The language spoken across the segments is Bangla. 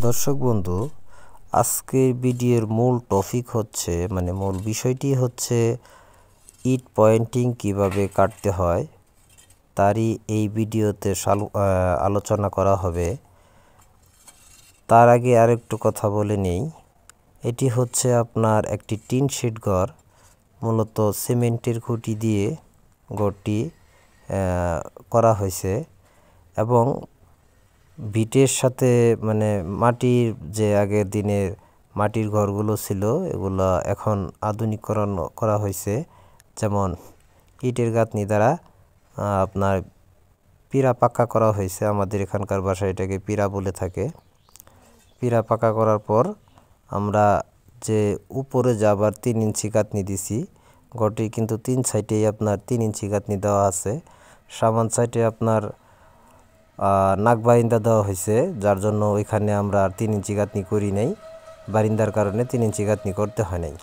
দর্শক বন্ধু, আজকের ভিডিওর মূল টপিক হচ্ছে মূল বিষয়টি হচ্ছে ইট পয়েন্টিং কিভাবে কাটতে হয় তারই এই ভিডিওতে আলোচনা করা হবে। তার আগে আরেকটু কথা বলে নেই। এটি হচ্ছে আপনার একটি টিন শেড ঘর, মূলত সিমেন্টের খুঁটি দিয়ে ঘরটি করা হয়েছে এবং ভিটের সাথে মাটির যে আগের দিনের মাটির ঘরগুলো ছিল এগুলো এখন আধুনিকরণ করা হয়েছে। যেমন ইটের গাঁথনি দ্বারা আপনার পিরা পাকা করা হয়েছে। আমাদের এখানকার ভাষায় এটাকে পিরা বলে থাকে। পিরা পাকা করার পর আমরা যে উপরে যাবার 3 ইঞ্চি গাঁথনি দিছি, ঘরটির কিন্তু 3 সাইডেই আপনার 3 ইঞ্চি গাঁথনি দেওয়া আছে। সামান সাইডে আপনার নাক বারিন্দা দেওয়া হয়েছে, যার জন্য ওইখানে আমরা আর 3 ইঞ্চি গাঁথনি করি নাই। বারিন্দার কারণে 3 ইঞ্চি গাঁথনি করতে হয় নাই।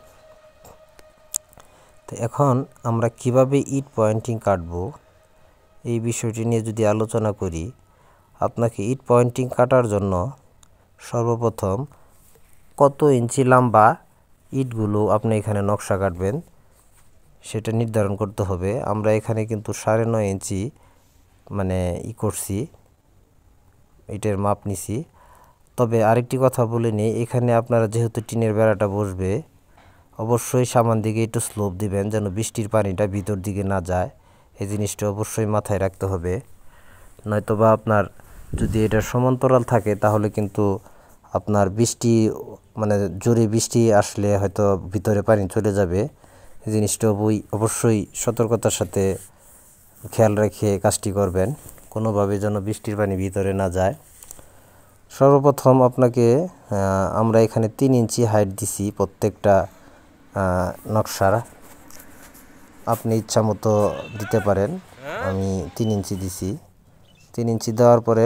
তো এখন আমরা কিভাবে ইট পয়েন্টিং কাটবো এই বিষয়টি নিয়ে যদি আলোচনা করি, আপনাকে ইট পয়েন্টিং কাটার জন্য সর্বপ্রথম কত ইঞ্চি লম্বা ইটগুলো আপনি এখানে নকশা কাটবেন সেটা নির্ধারণ করতে হবে। আমরা এখানে কিন্তু 9.5 ইঞ্চি করছি, ইটের মাপ নিছি। তবে আরেকটি কথা বলে নিই, এখানে আপনারা যেহেতু টিনের বেড়াটা বসবে, অবশ্যই সামন দিকে একটু স্লোপ দিবেন যেন বৃষ্টির পানিটা ভিতর দিকে না যায়। এই জিনিসটা অবশ্যই মাথায় রাখতে হবে। নয়তোবা আপনার যদি এটা সমান্তরাল থাকে তাহলে কিন্তু আপনার বৃষ্টি জোরে বৃষ্টি আসলে হয়তো ভিতরে পানি চলে যাবে। এই জিনিসটা অবশ্যই সতর্কতার সাথে খেয়াল রেখে কাজটি করবেন, কোনোভাবে যেন বৃষ্টির পানি ভিতরে না যায়। সর্বপ্রথম আপনাকে আমরা এখানে 3 ইঞ্চি হাইট দিছি প্রত্যেকটা নকশার। আপনি ইচ্ছা মতো দিতে পারেন। আমি 3 ইঞ্চি দিছি। 3 ইঞ্চি দেওয়ার পরে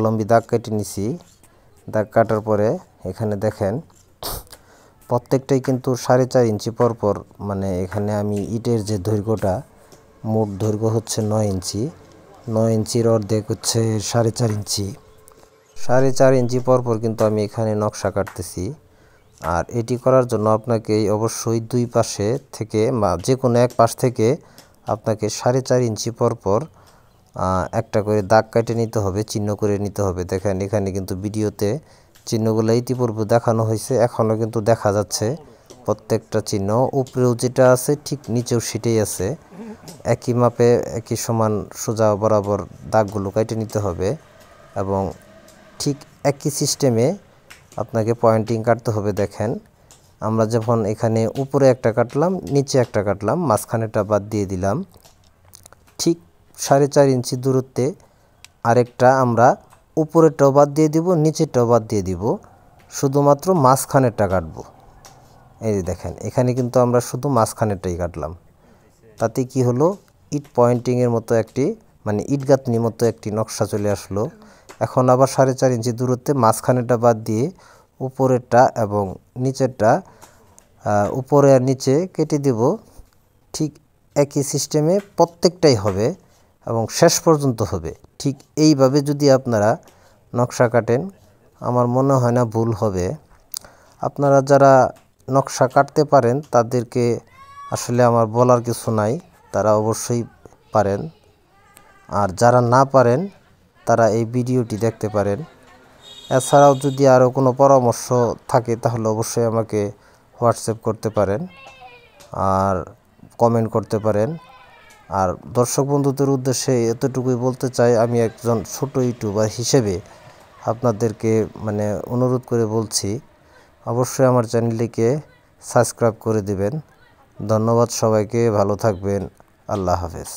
লম্বি দাগ কেটে নিছি। দাগ কাটার পরে এখানে দেখেন প্রত্যেকটাই কিন্তু 4.5 ইঞ্চি পরপর, এখানে আমি ইটের যে দৈর্ঘ্যটা, মোট দৈর্ঘ্য হচ্ছে 9 ইঞ্চি। 9 ইঞ্চির অর্ধেক হচ্ছে 4.5 ইঞ্চি। 4.5 ইঞ্চি পরপর কিন্তু আমি এখানে নকশা কাটতেছি। আর এটি করার জন্য আপনাকে অবশ্যই দুই পাশে থেকে বা যে কোনো এক পাশ থেকে আপনাকে 4.5 ইঞ্চি পরপর একটা করে দাগ কেটে নিতে হবে, চিহ্ন করে নিতে হবে। দেখেন এখানে কিন্তু ভিডিওতে চিহ্নগুলো ইতিপূর্বে দেখানো হয়েছে, এখনও কিন্তু দেখা যাচ্ছে প্রত্যেকটা চিহ্ন। উপরেও যেটা আছে ঠিক নিচেও সেটাই আছে। একই মাপে একই সমান সোজা বরাবর দাগগুলো কেটে নিতে হবে এবং ঠিক একই সিস্টেমে আপনাকে পয়েন্টিং কাটতে হবে। দেখেন আমরা যখন এখানে উপরে একটা কাটলাম, নিচে একটা কাটলাম, মাঝখানেটা বাদ দিয়ে দিলাম। ঠিক 4.5 ইঞ্চি দূরত্বে আরেকটা আমরা উপরেরটাও বাদ দিয়ে দিব, নিচেরটাও বাদ দিয়ে দিব, শুধুমাত্র মাঝখানেরটা কাটবো। এই যে দেখেন এখানে কিন্তু আমরা শুধু মাঝখানেরটাই কাটলাম। তাতে কি হলো, ইট পয়েন্টিংয়ের মতো একটি ইট গাঁথনির মতো একটি নকশা চলে আসলো। এখন আবার 4.5 ইঞ্চি দূরত্বে মাঝখানেরটা বাদ দিয়ে উপরেরটা এবং নিচেরটা, উপরে আর নিচে কেটে দেব। ঠিক একই সিস্টেমে প্রত্যেকটাই হবে এবং শেষ পর্যন্ত হবে। ঠিক এইভাবে যদি আপনারা নকশা কাটেন, আমার মনে হয় না ভুল হবে। আপনারা যারা নকশা কাটতে পারেন তাদেরকে আসলে আমার বলার কিছু নাই, তারা অবশ্যই পারেন। আর যারা না পারেন তারা এই ভিডিওটি দেখতে পারেন। এছাড়াও যদি আরও কোনো পরামর্শ থাকে তাহলে অবশ্যই আমাকে হোয়াটসঅ্যাপ করতে পারেন আর কমেন্ট করতে পারেন। আর দর্শক বন্ধুদের উদ্দেশ্যে এতটুকুই বলতে চাই, আমি একজন ছোট ইউটিউবার হিসেবে আপনাদেরকে অনুরোধ করে বলছি, অবশ্যই আমার চ্যানেলটিকে সাবস্ক্রাইব করে দিবেন। ধন্যবাদ সবাইকে, ভালো থাকবেন। আল্লাহ হাফেজ।